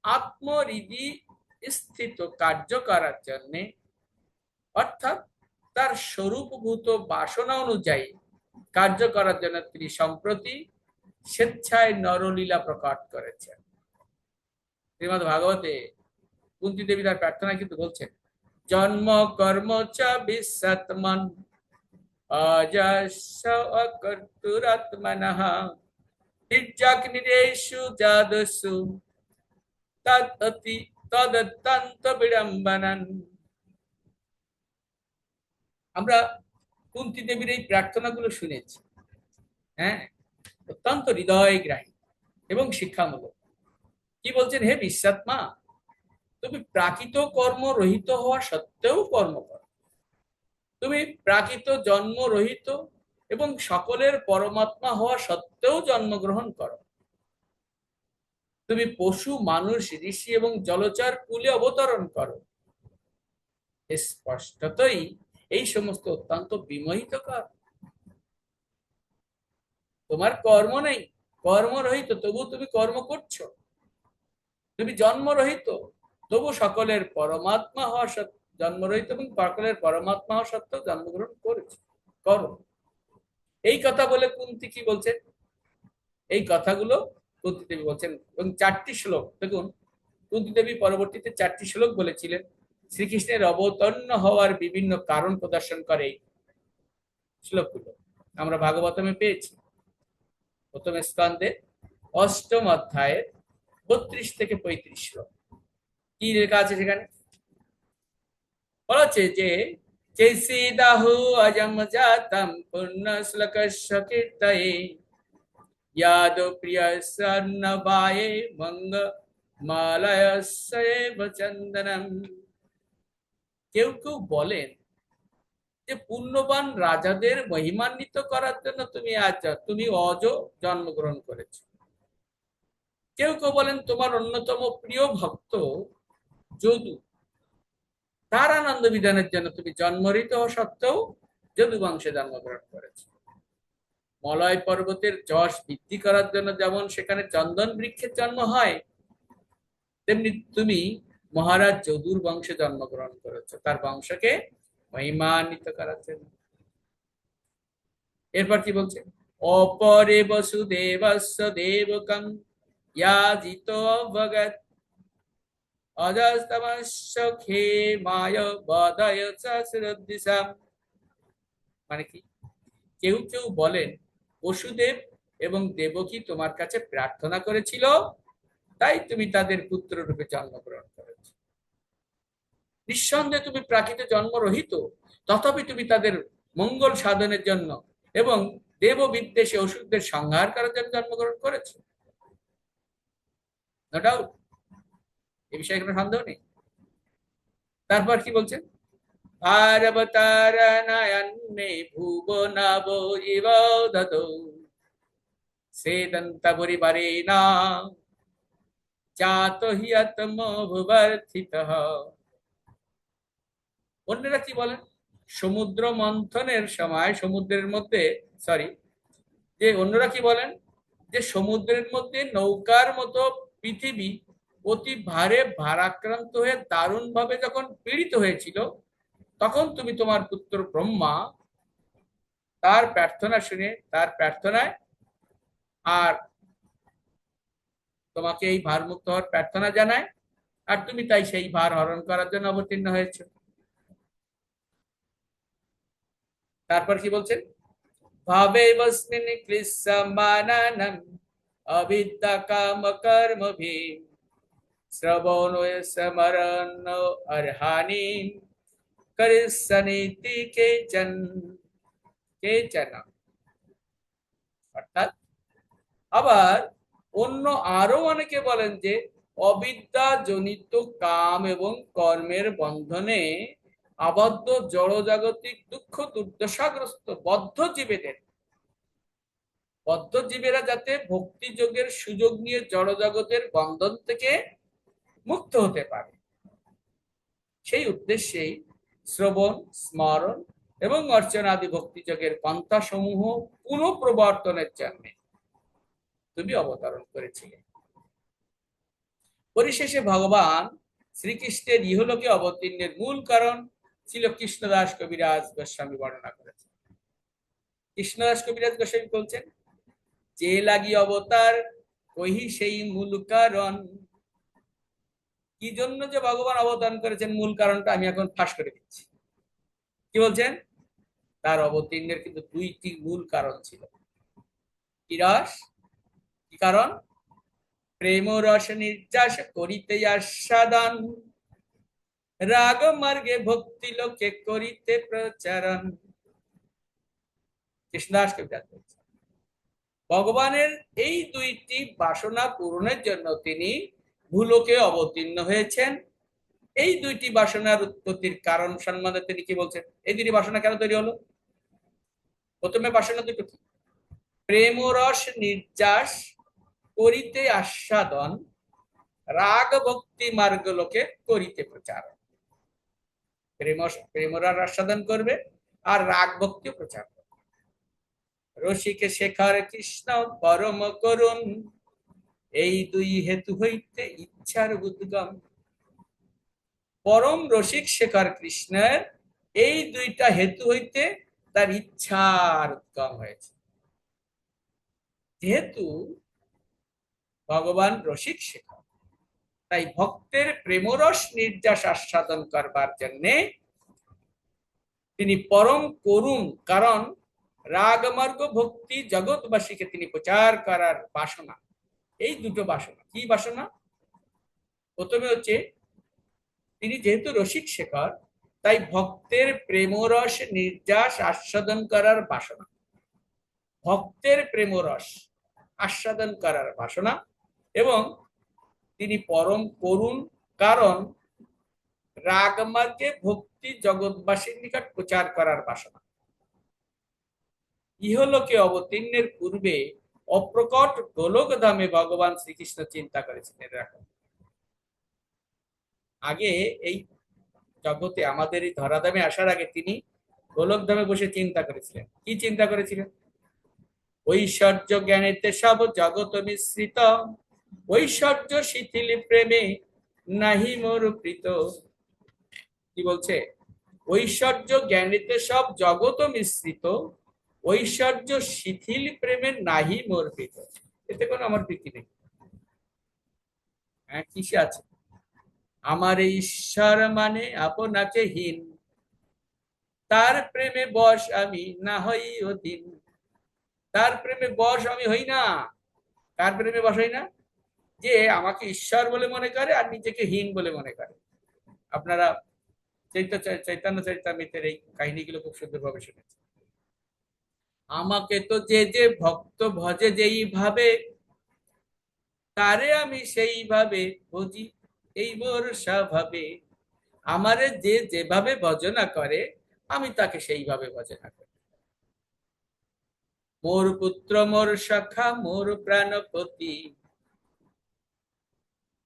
S1: আত্মহৃদি স্থিত কার্য করার জন্য, অর্থাৎ তার স্বরূপভূত বাসনা অনুযায়ী কার্য করার জন্য তিনি সম্প্রতি স্বেচ্ছায় নরলীলা প্রকট করেছেন। শ্রীমদ্ ভাগবতে কুন্তী দেবী তার প্রার্থনা কিন্তু বলছেন, জন্ম কর্ম চ বিশ্বৎমন অজস্র অকর্তুরাত্মনঃ তির্যগ্নিরেষু যাদসু তদতি তদত্যন্ত বিড়ম্বনন। আমরা কুন্তী দেবীর এই প্রার্থনাগুলো শুনেছি, হ্যাঁ, অত্যন্ত হৃদয়গ্রাহী এবং শিক্ষামূলক। কি বলছেন? হে বিশ্বাত্মা, তুমি প্রাকৃত কর্ম রহিত হওয়া সত্ত্বেও কর্ম করো। তুমি প্রাকৃত জন্ম রহিত এবং সকলের পরমাত্মা হওয়া সত্ত্বেও জন্মগ্রহণ করো। তুমি পশু, মানুষ, ঋষি এবং জলচর কুলে অবতরণ করো। স্পষ্টতই এই সমস্ত অত্যন্ত বিমোহিতকর। তোমার কর্ম নেই, কর্মরহিত, তবু তুমি কর্ম করছো। তুমি জন্মরহিত, তবু সকলের পরমাত্মা হওয়া জন্মরহিত এবং সকলের পরমাত্মা হওয়া সত্ত্বেও জন্মগ্রহণ করেছে, করো। এই কথা বলে কুন্তী কি বলছেন? এই কথাগুলো কুন্তী দেবী বলছেন এবং 4টি শ্লোক দেখুন। কুন্তী দেবী পরবর্তীতে 4টি শ্লোক বলেছিলেন। শ্রীকৃষ্ণের অবতীর্ণ হওয়ার বিভিন্ন কারণ প্রদর্শন করে এই শ্লোকগুলো আমরা ভাগবতমে পেয়েছি। প্রথম স্কন্ধে 8ম অধ্যায়ের 32 থেকে 35 শ্লোক। কি লেখা আছে সেখানে? বলা হচ্ছে যে চৈসিদাহু অজম জাতম পূর্ণ শ্লোকস্য কীর্তয়ে यादो प्रिय सर्णवाये मंग মালয়স্যৈব চন্দনম। কেউ কেউ বলেন যে পুণ্যবান রাজাদের মহিমান্বিত করার জন্য তুমি অজ জন্মগ্রহণ করেছো। কেউ কেউ বলেন তোমার অন্যতম প্রিয় ভক্ত যদু, তার আনন্দ বিধানের জন্য তুমি জন্মরিত হওয়া সত্ত্বেও যদু বংশে জন্মগ্রহণ করেছো। মলয় পর্বতের যশ বৃদ্ধি করার জন্য যেমন সেখানে চন্দন বৃক্ষের জন্ম হয়, তেমনি তুমি মহারাজ যদুর বংশে জন্মগ্রহণ করেছো, তার বংশকে মহিমান্বিত করার জন্য। এরপর কি বলছে? অপরে বসুদেবস্য দেবকং ইয়াজিত ভগত অজস্তমস্য খেমায় বদয় সহস্রদিশাম। মানে কি? কেউ কেউ বলেন বসুদেব এবং দেবকী তোমার কাছে প্রার্থনা করেছিল, তাই তুমি তাদের পুত্র রূপে জন্মগ্রহণ করেছ। নিঃসন্দেহে তুমি প্রাকৃত জন্মরহিত, তথাপি তুমি তাদের মঙ্গল সাধনের জন্য এবং দেব বিদ্বেষে অসুরদের সংহার করার জন্য জন্মগ্রহণ করেছ। নো ডাউট, এ বিষয়ে কোনো সন্দেহ নেই। তারপর কি বলছেন? পার্বতারণায়ন্মে ভুবনাব ইব দদৌ সেদন্ত পরিবারেণ জাত হি আত্মভুবর্থিতঃ। অন্যরা কি বলেন? সমুদ্র মন্থনের সময় সমুদ্রের মধ্যে অন্যরা কি বলেন যে সমুদ্রের মধ্যে নৌকার মতো পৃথিবী অতি ভারাক্রান্ত হয়ে দারুণ ভাবে যখন পীড়িত হয়েছিল, তখন তুমি তোমার পুত্র ব্রহ্মা তার প্রার্থনা শুনে তার প্রার্থনায় আর তোমাকে এই ভার মুক্ত হওয়ার প্রার্থনা জানায়, আর তুমি তাই সেই ভার হরণ করার জন্য অবতীর্ণ হয়েছে। তারপর কি বলছেন? ভাবে বস্মিন ক্লিশ্যমানানাম অবিদ্যা কাম কর্মভি শ্রবণ স্মরণ অর্হানি করিষ্যনীতি কেচন। অর্থাৎ আবার অন্য আরো অনেকে বলেন যে অবিদ্যা জনিত কাম এবং কর্মের বন্ধনে আবদ্ধ জড়জাগতিক দুঃখ দুর্দশাগ্রস্ত বদ্ধজীবেরা যাতে ভক্তি যোগের সুযোগ নিয়ে জড়জগতের বন্ধন থেকে মুক্ত হতে পারে, সেই উদ্দেশ্যেই শ্রবণ, স্মরণ এবং অর্চনাদি ভক্তিযোগের পন্থা সমূহ পুনঃপ্রবর্তনের জন্য তুমি অবতরণ করেছিলে। পরিশেষে ভগবান শ্রীকৃষ্ণের ইহলোকে অবতীর্ণের মূল কারণ ছিল কৃষ্ণদাস কবিরাজ গোস্বামী বর্ণনা করেছেন। কৃষ্ণদাস কবিরাজ গোস্বামী বলছেন, যে লাগি অবতার কহি সেই মূল কারণ। কি জন্য যে ভগবান অবতারণ করেছেন মূল কারণটা আমি এখন ফাঁস করে দিচ্ছি। কি বলছেন? তার অবতীর্ণের কিন্তু দুইটি মূল কারণ ছিল। কি রস? কি কারণ? প্রেম রস নির্যাস করিতে আস্বাদন, রাগ মার্গে ভক্তি লোকে করিতে প্রচারণ। কৃষ্ণদাস কবিরাজ বলছেন, ভগবানের এই দুইটি বাসনা পূরণের জন্য তিনি ভূলোকে অবতীর্ণ হয়েছেন। এই দুইটি বাসনার উৎপত্তির কারণ সম্বন্ধে তিনি কি বলছেন? এই দুইটি বাসনা কেন তৈরি হলো? প্রথমে বাসনা দুটো কি? প্রেম রস নির্যাস করিতে আস্বাদন, রাগ ভক্তি মার্গ লোকে করিতে প্রচার। প্রেমরার আস্বাদন করবে আর রাগ ভক্তি প্রচার করবে। রসিকে শেখর কৃষ্ণ পরম করুণ, এই দুই হেতু হইতে ইচ্ছার উদ্গম। পরম রসিক শেখর কৃষ্ণের এই দুইটা হেতু হইতে তার ইচ্ছার উদ্গম হয়েছে। যেহেতু ভগবান রসিক শেখর, তাই ভক্তের প্রেমরস নির্যাস আস্বাদন করবার জন্য তিনি পরম করুণ। কারণ রাগমার্গ ভক্তি জগৎবাসীকে তিনি প্রচার করার বাসনা। এই দুটো বাসনা। কি বাসনা? প্রথমে হচ্ছে তিনি যেহেতু রসিক শেখর, তাই ভক্তের প্রেমরস নির্যাস আস্বাদন করার বাসনা। ভক্তের প্রেমরস আস্বাদন করার বাসনা। এবং তিনি পরম করুণ, কারণ রাগমার্গে ভক্তি জগৎবাসীর নিকট প্রচার করার বাসনা। ইহলোকে অবতীর্ণের পূর্বে অপ্রকট গোলক ধামে ভগবান শ্রীকৃষ্ণ চিন্তা করেছিলেন। এরকম আগে এই জগতে আমাদের এই ধরাধামে আসার আগে তিনি গোলক ধামে বসে চিন্তা করেছিলেন। কি চিন্তা করেছিলেন? ঐশ্বর্য জ্ঞানেতে সব জগৎ মিশ্রিত, ঐশ্বর্য শিথিল প্রেমে নাহি মোর প্রীত। কি বলছে? ঐশ্বর্য জ্ঞানেতে সব জগৎ মিশ্রিত, ঐশ্বর্য শিথিল প্রেমে নাহি মোর প্রীত। এতে কোনো আমার প্রীতি নেই। হ্যাঁ, কিসে আছে? আমার ঈশ্বর মানে আপনাকে হীন, তার প্রেমে বশ আমি না হই অধীন। তার প্রেমে বশ আমি হই না। কার প্রেমে বশ হই না? যে আমাকে ঈশ্বর বলে মনে করে আর নিজেকে হীন বলে মনে করে। আপনারা চৈতন্য চরিতামৃতের এই কাহিনীগুলো খুব সুন্দরভাবে শুনেছেন। আমাকে তো যে যে ভক্ত ভজে যেই ভাবে, তারে আমি সেইভাবে ভজি, এই মোর স্বভাবে। আমারে যে যেভাবে ভজনা করে আমি তাকে সেইভাবে ভজনা করি। মোর পুত্র মোর সখা মোর প্রাণপতি,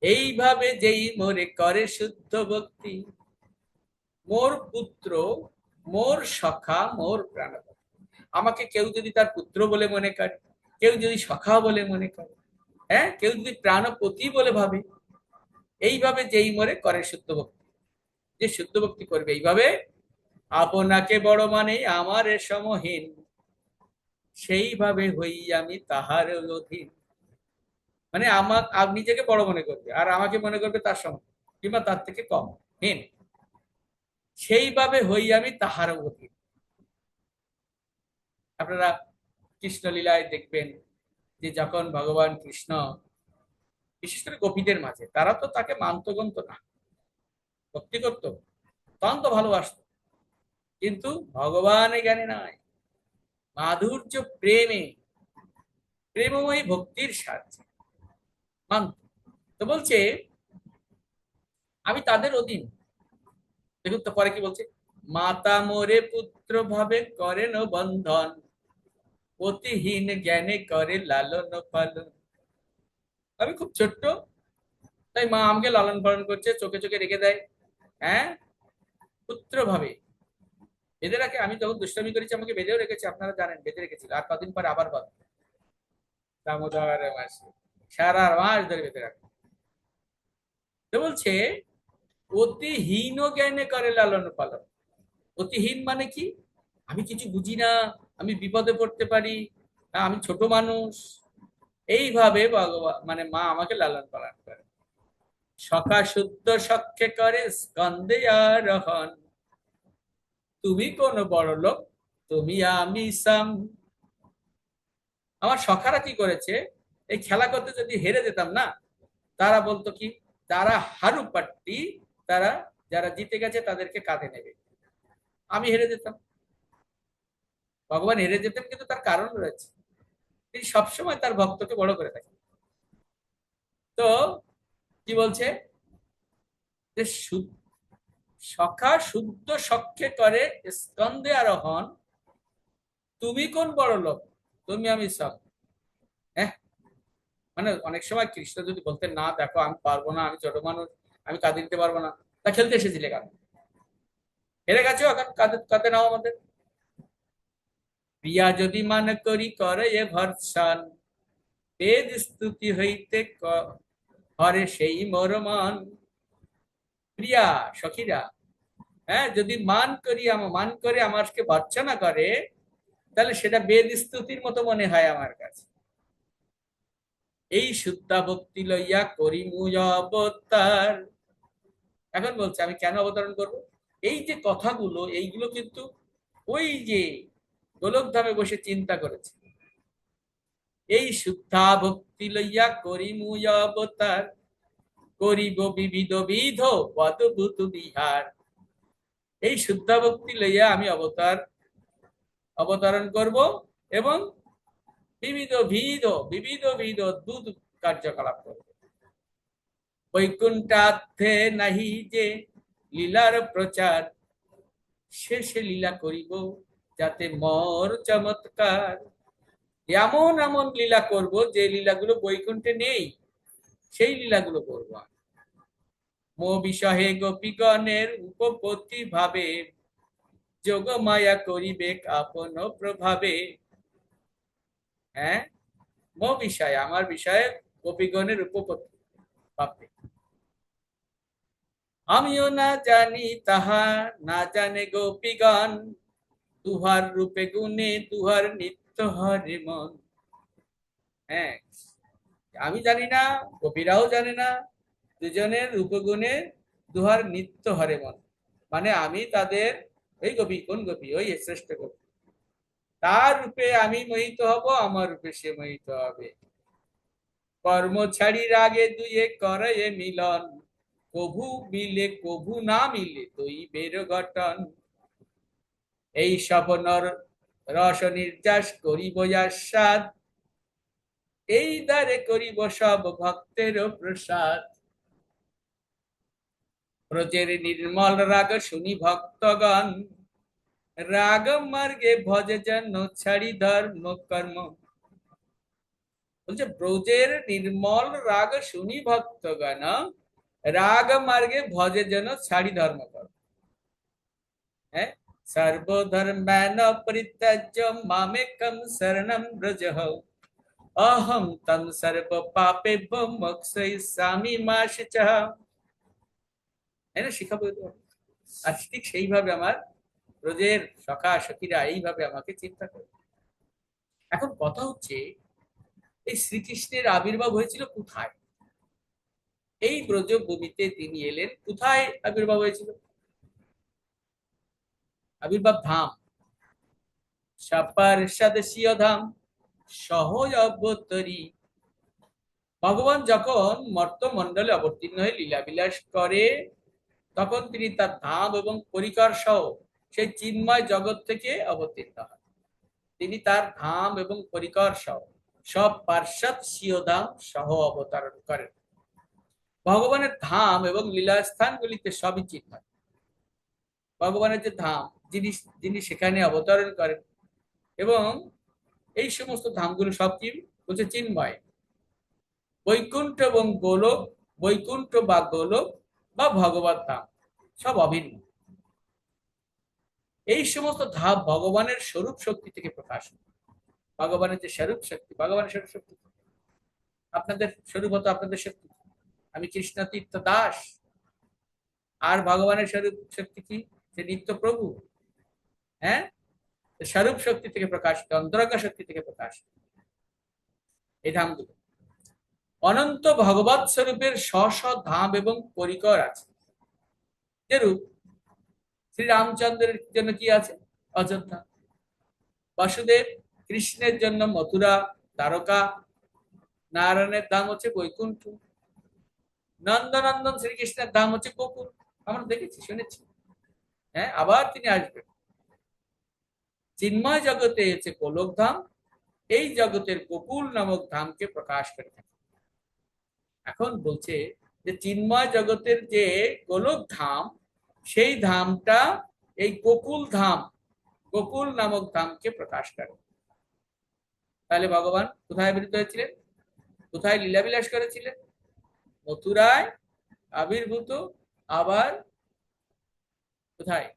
S1: এইভাবে যেই মোরে করে শুদ্ধ ভক্তি। মোর পুত্র, মোর সখা, মোর প্রাণপতি। আমাকে কেউ যদি তার পুত্র বলে মনে করে, কেউ যদি সখা বলে মনে করে, হ্যাঁ, কেউ যদি প্রাণপতি বলে ভাবে, এইভাবে যেই মোরে করে শুদ্ধ ভক্তি। যে শুদ্ধ ভক্তি করবে এইভাবে, আপনাকে বড় মানে আমার সমহীন, সেইভাবে হই আমি তাহার অধীন। মানে নিজেকে বড় মনে করবে আর আমাকে মনে করবে তার সমান কিংবা তার থেকে কম, হীন। সেইভাবে হই আমি তাহার অধীন। আপনারা কৃষ্ণলীলায় দেখবেন যে যখন ভগবান কৃষ্ণ, বিশেষ করে গোপীদের মাঝে, তারা তো তাকে মানত গন্ত না, ভক্তি করতো, তখন তো ভালোবাসতো, কিন্তু ভগবানের জ্ঞানে নয়, মাধুর্য প্রেমে, প্রেমময়ী ভক্তির সাহায্যে মানত। তো বলছে আমি তাদের অধীন। দেখুন তো পরে কি বলছে, মাতা মোরে পুত্র ভাবে করেন বন্ধন, অতিহীন জ্ঞানে করে লালন পালন। আমি খুব ছোট্ট, তাই মা আমাকে লালন পালন করছে, চোখে চোখে রেখে দেয়, হ্যাঁ, পুত্র ভাবে বেঁধে রাখে। আমি যখন দুষ্টামি করেছি আমাকে বেঁধেও রেখেছে, আপনারা জানেন বেঁধে রেখেছিল, আর কদিন পরে আবার বাদ, দামোদর মাসে সারা মাস ধরে বেঁধে রাখে। তো বলছে অতিহীন জ্ঞানে করে লালন পালন। অতিহীন মানে কি, আমি কিছু বুঝি না, আমি বিপদে পড়তে পারি, আমি ছোট মানুষ, এইভাবে ভগবান মানে মা আমাকে লালন পালন করে। সখা শুদ্ধ সখ্যে করে স্কন্দে আরোহণ, তুমি কোন বড় লোক, তুমি আমি সাম। আমার সখারা কি করেছে, এই খেলা করতে যদি হেরে যেতাম না, তারা বলতো কি, তারা হারু পাট্টি, তারা যারা জিতে গেছে তাদেরকে কাঁধে নেবে, আমি হেরে যেতাম। ভগবান হেরে যেতেন, কিন্তু তার কারণ রয়েছে, তিনি সবসময় তার ভক্তকে বড় করে থাকেন। তো কি বলছে, যে সখা শুদ্ধ সখ্যে করে স্কন্দে আরোহণ, তুমি কোন বড় লোক, তুমি আমি সব। হ্যাঁ, মানে অনেক সময় কৃষ্ণ যদি বলতেন না, দেখো আমি পারবো না, আমি ছোট মানুষ, আমি কাঁদে দিতে পারবো না, তা খেলতে এসেছিলে কেন, হেরে গেছো, এখন কাঁদে কাঁদে নাও আমাদের। প্রিয়া যদি মান করি করে এ ভর্ষণ, বেদ স্তুতি হইতে হরে সেই মোর মন। প্রিয়া, সখীরা, হ্যাঁ, যদি মান করি, আমার মান করে আমাকে ভর্ৎসনা করে, তাহলে সেটা বেদ স্তুতির মতো মনে হয় আমার কাছে। এই শুদ্ধা ভক্তি লইয়া করি মুজ অবতার। এখন বলছে আমি কেন অবতরণ করব, এই যে কথাগুলো, এইগুলো কিন্তু ওই যে গোলকধামে বসে চিন্তা করেছে। এই শুদ্ধা ভক্তি লইয়া করি মুজ অবতার, করিব বিবিধ বিধ অদ্ভুত বিহার। এই শুদ্ধা ভক্তি লইয়া আমি অবতরণ করব, এবং বিবিধ বিধ বিবিধ বিধ অদ্ভুত কার্যকলাপ করব। বৈকুণ্ঠার্থে নাহি যে লীলার প্রচার, শেষে লীলা করিব যাতে মর চমৎকার। এমন এমন লীলা করব যে লীলাগুলো বৈকুণ্ঠে নেই, সেই লীলাগুলো করব। মো বিষহে গোপীগণের উপপত্তি ভাবে, যোগ মায়া করিবে আপন প্রভাবে। হ্যাঁ, মো বিষয়, আমার বিষয়ে গোপীগণের উপপত্তি ভাববে। আমিও না জানি তাহা, না জানে গোপীগণ, তুহার রূপে গুণে তুহার নিত্য হরে মন। হ্যাঁ, আমি জানি না, গোপীরাও জানে না, দুজনের রূপগুণে দুহার নিত্য হরে মন, মানে আমি তাদের, ওই গোপী, কোন গোপী, ওই শ্রেষ্ঠ গোপী, তার রূপে আমি মোহিত হব, আমার রূপে সে মোহিত হবে। কর্ম ছাড়ি রাগে দুয়ে করে মিলন, কভু মিলে কভু না মিলে তুই বের গঠন। এই সব নর রস নির্যাস করিব আস্বাদ, এই দ্বারে করিব সব ভক্তের প্রসাদ। ব্রজের নির্মল রাগ শুনি ভক্তগণ, রাগ মার্গে ভজে যেন ছাড়ি ধর্ম কর্ম। বলছে ব্রজের নির্মল রাগ শুনি ভক্তগণ, রাগ মার্গে ভজে যেন ছাড়ি ধর্ম কর্ম। হ্যাঁ, সর্বধর্মান পরিত্যাজ্য মামেকম শরণম ব্রজ, অহম তম সর্ব পাপেভ্যো মোক্ষয়িষ্যামি মা শুচঃ। তাই না, শিখাবো তো। আর ঠিক সেইভাবে আমার ব্রজের সখা সখীরা এইভাবে আমাকে চিন্তা করে। এখন কথা হচ্ছে, এই শ্রীকৃষ্ণের আবির্ভাব হয়েছিল কোথায়, এই ব্রজভূমিতে তিনি এলেন, কোথায় আবির্ভাব হয়েছিল, আবির্ভাব ধাম, সপার্ষদস্য ধাম সহজ অবতরী। ভগবান যখন মর্তমণ্ডলে অবতীর্ণ হয়ে লীলাবিলাস করে, তখন তিনি তার ধাম এবং পরিকর সহ সেই চিন্ময় জগৎ থেকে অবতীর্ণ হন। তিনি তার ধাম এবং পরিকর সহ সব পার্শ্বদ ধাম সহ অবতরণ করেন। ভগবানের ধাম এবং লীলাস্থানগুলিতে সবই চিন্ময়। ভগবানের যে ধাম, যিনি যিনি সেখানে অবতরণ করেন, এবং এই সমস্ত ধামগুলো সব কি বলছে? চিন্ময়। বৈকুণ্ঠ এবং গোলক, বৈকুণ্ঠ বা গোলক বা ভগবত ধাম সব অভিন্ন। এই সমস্ত ধাম ভগবানের স্বরূপ শক্তি থেকে প্রকাশ। ভগবানের যে স্বরূপ শক্তি, ভগবানের স্বরূপ শক্তি, আপনাদের স্বরূপ হতো আপনাদের শক্তি। আমি কৃষ্ণ তীর্থ দাস। আর ভগবানের স্বরূপ শক্তি কি? যে নিত্য প্রভু। হ্যাঁ, স্বরূপ শক্তি থেকে প্রকাশিত, অন্তরঙ্গ শক্তি থেকে প্রকাশিত এই ধামগুলো। অনন্ত ভগবত স্বরূপের স্ব স্ব ধাম এবং পরিকর আছে। যেরূপ শ্রী রামচন্দ্রের জন্য কি আছে? অযোধ্যা। বাসুদেব কৃষ্ণের জন্য মথুরা, দ্বারকা। নারায়ণের ধাম হচ্ছে বৈকুণ্ঠ। নন্দনন্দন শ্রীকৃষ্ণের ধাম হচ্ছে গোকুল। আমরা দেখেছি, শুনেছি। হ্যাঁ, আবার তিনি আসবেন। চিন্ময় জগতে হচ্ছে গোলক ধাম। এই জগতের গোকুল নামক ধামকে প্রকাশ করে থাকে। এখন বলছে যে চিন্ময় জগতের যে গোলক ধাম, সেই ধামটা এই গোকুল ধাম, গোকুল নামক ধামকে প্রকাশ করে। তাহলে ভগবান কোথায় আবির্ভূত হয়েছিলেন? কোথায় লীলাবিলাস করেছিলেন? মথুরায় আবির্ভূত, আবার কোথায়?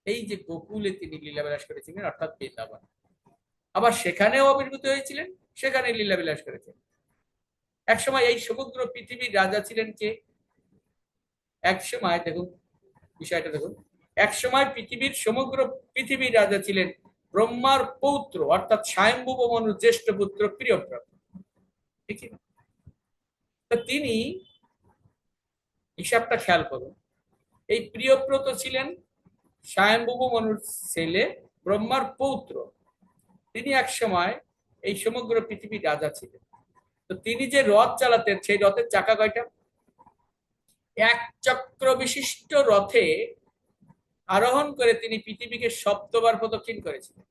S1: এই যে গোকুলে তিনি লীলাবিলাস করেছিলেন, অর্থাৎ বৃন্দাবন। আবার সেখানেও আবির্ভূত হয়েছিলেন, সেখানে লীলাবিলাস করেছেন। একসময় এই সমগ্র পৃথিবীর রাজা ছিলেন কে? এক সময় দেখুন, বিষয়টা দেখুন, এক সময় সমগ্র পৃথিবীর রাজা ছিলেন ব্রহ্মার পৌত্র, অর্থাৎ স্বয়ম্ভুব মনুর জ্যেষ্ঠ পুত্র প্রিয়ব্রত। ঠিক না? তো তিনি, হিসাবটা খেয়াল করুন, এই প্রিয়ব্রত ছিলেন স্বয়ম্ভুব মনুর ছেলে, ব্রহ্মার পৌত্র। তিনি এক সময় এই সমগ্র পৃথিবীর রাজা ছিলেন। তো তিনি যে রথ চালাতেন, সেই রথের চাকা কয়টা? এক চক্র বিশিষ্ট রথে আরোহণ করে তিনি পৃথিবীকে সপ্তবার প্রদক্ষিণ করেছিলেন।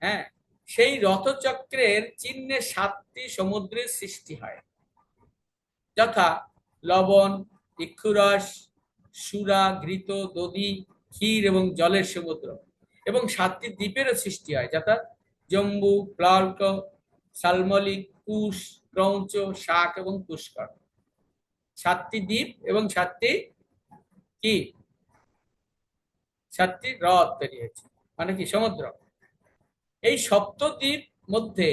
S1: হ্যাঁ, সেই রথচক্রের চিহ্নে 7টি সমুদ্রের সৃষ্টি হয়, যথা লবণ, ইক্ষুরস, সুরা, ঘৃত, দধি, ক্ষীর এবং জলের সমুদ্র। এবং 7টি দ্বীপেরও সৃষ্টি হয়, যথা জম্বু, প্লার্ক, সালমলিক, কুশ, ক্রৌঞ্চ, শাক এবং পুষ্কর। 7টি দ্বীপ এবং 7টি কি? 7টি হ্রদ তৈরি হয়েছে, মানে কি? সমুদ্র। এই সপ্তদ্বীপ মধ্যে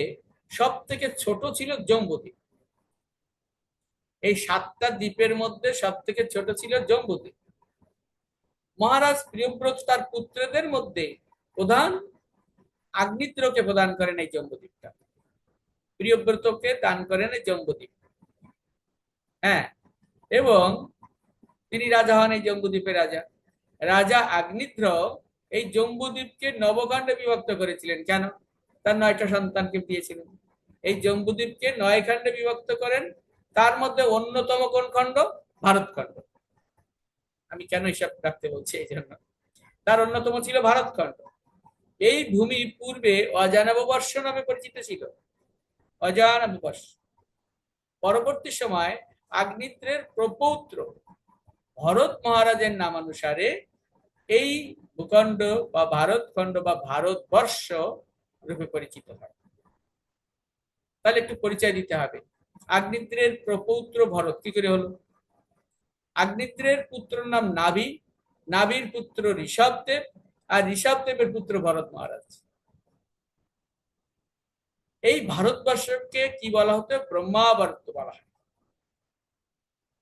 S1: সব থেকে ছোট ছিল জম্বুদ্বীপ। এই 7টা দ্বীপের মধ্যে সব থেকে ছোট ছিল জম্বুদ্বীপ। মহারাজ প্রিয়ব্রত তার পুত্রদের মধ্যে প্রধান আগ্নিদ্রকে প্রদান করেন এই জম্বুদ্বীপটা। প্রিয়ব্রতকে দান করেন এই জম্বুদ্বীপ। হ্যাঁ, এবং তিনি রাজা হন, এই জম্বুদ্বীপের রাজা। রাজা আগ্নিদ্র এই জম্বুদ্বীপকে নবখণ্ডে বিভক্ত করেছিলেন। কেন? তার 9টা সন্তানকে দিয়েছিলেন। এই জম্বুদ্বীপকে 9 খণ্ডে বিভক্ত করেন। তার মধ্যে অন্যতম কোন খণ্ড? ভারতখণ্ড। আমি কেন হিসাব রাখতে বলছি? এই জন্য, তার অন্যতম ছিল ভারতখণ্ড। এই ভূমি পূর্বে অজানববর্ষ নামে পরিচিত ছিল। অজানববর্ষ। পরবর্তী সময় আগ্নিদ্রের প্রপৌত্র ভরত মহারাজের নামানুসারে এই ভূখণ্ড বা ভারতখণ্ড বা ভারতবর্ষ রূপে পরিচিত হয়। তাহলে একটু পরিচয় দিতে হবে। আগ্নিদ্রের প্রপৌত্র ভরত কি করে হলো? আগ্নিদ্রের পুত্র নাম নাভি, নাভির পুত্র ঋষভদেব, আর ঋষভদেবের পুত্র ভরত মহারাজ। এই ভারতবর্ষকে কি বলা হতো? ব্রহ্মাবর্ত বলা হয়।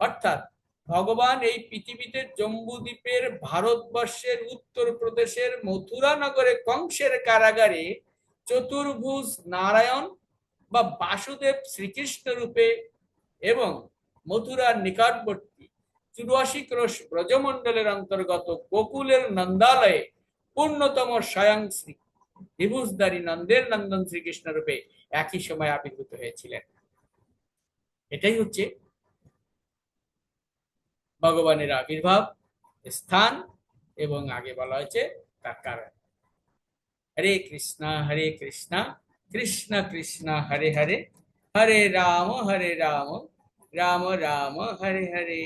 S1: অর্থাৎ ভগবান এই পৃথিবীতে জম্বুদ্বীপের ভারতবর্ষের উত্তর প্রদেশের মথুরা নগরে কংসের কারাগারে চতুর্ভুজ নারায়ণ বা বাসুদেব শ্রীকৃষ্ণ রূপে এবং মথুরার নিকটবর্তী 84 ক্রোশ ব্রজমণ্ডলের অন্তর্গত গোকুলের নন্দালয়ে পূর্ণতম স্বয়ং শ্রী বিভূষধারী নন্দের নন্দন শ্রীকৃষ্ণ রূপে একই সময় আবির্ভূত হয়েছিলেন। এটাই হচ্ছে ভগবানের আবির্ভাব স্থান, এবং আগে বলা হয়েছে তার কারণ। হরে কৃষ্ণ কৃষ্ণ কৃষ্ণ হরে হরে, হরে রাম রাম রাম রাম হরে হরে।